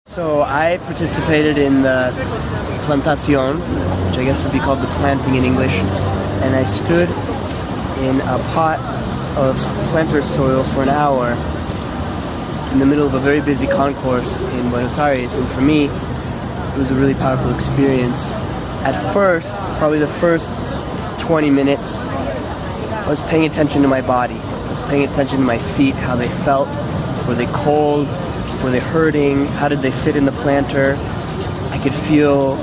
So I participated in the Plantacion, which I guess would be called the planting in English, and I stood in a pot of planter soil for an hour in the middle of a very busy concourse in Buenos Aires, and for me it was a really powerful experience. At first, probably the first 20 minutes, I was paying attention to my body. I was paying attention to my feet, how they felt. Were they cold? Were they hurting? How did they fit in the planter? I could feel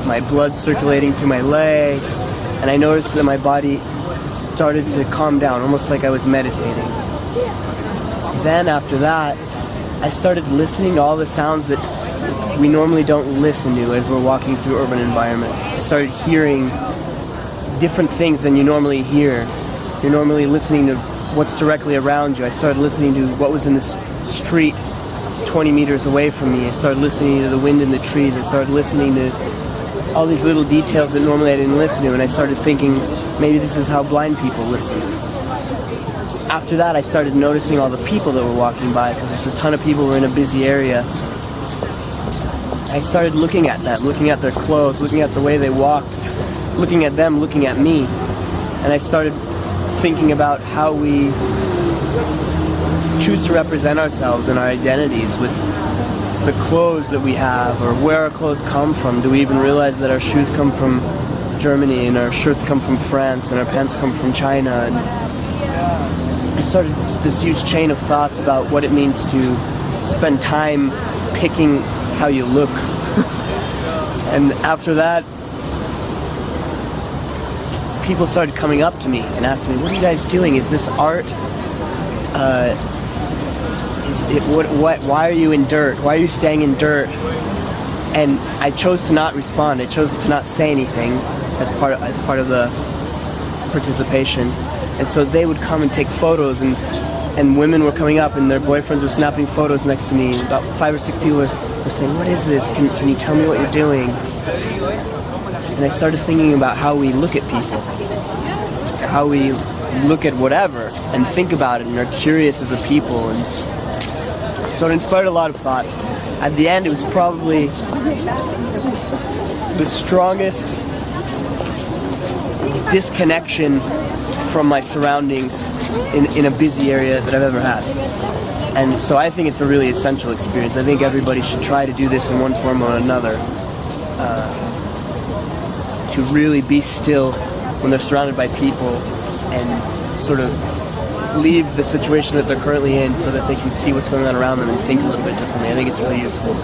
my blood circulating through my legs, and I noticed that my body started to calm down, almost like I was meditating. Then after that, I started listening to all the sounds that we normally don't listen to as we're walking through urban environments. I started hearing different things than you normally hear. You're normally listening to what's directly around you. I started listening to what was in the street 20 meters away from me. I started listening to the wind in the trees. I started listening to all these little details that normally I didn't listen to, and I started thinking, maybe this is how blind people listen. After that, I started noticing all the people that were walking by, because there's a ton of people who were in a busy area. I started looking at them, looking at their clothes, looking at the way they walked, looking at them, looking at me, and I started thinking about how we choose to represent ourselves and our identities with the clothes that we have, or where our clothes come from. Do we even realize that our shoes come from Germany, and our shirts come from France, and our pants come from China? And I started this huge chain of thoughts about what it means to spend time picking how you look. And after that, people started coming up to me and asking me, "What are you guys doing? Is this art? Why are you in dirt? Why are you staying in dirt?" And I chose to not respond. I chose to not say anything as part of the participation. And so they would come and take photos, and women were coming up and their boyfriends were snapping photos next to me. About 5 or 6 people were saying, "What is this? Can you tell me what you're doing?" And I started thinking about how we look at people, how we look at whatever and think about it and are curious as a people. And so it inspired a lot of thoughts. At the end, it was probably the strongest disconnection from my surroundings in a busy area that I've ever had. And so I think it's a really essential experience. I think everybody should try to do this in one form or another. To really be still when they're surrounded by people and sort of leave the situation that they're currently in so that they can see what's going on around them and think a little bit differently. I think it's really useful.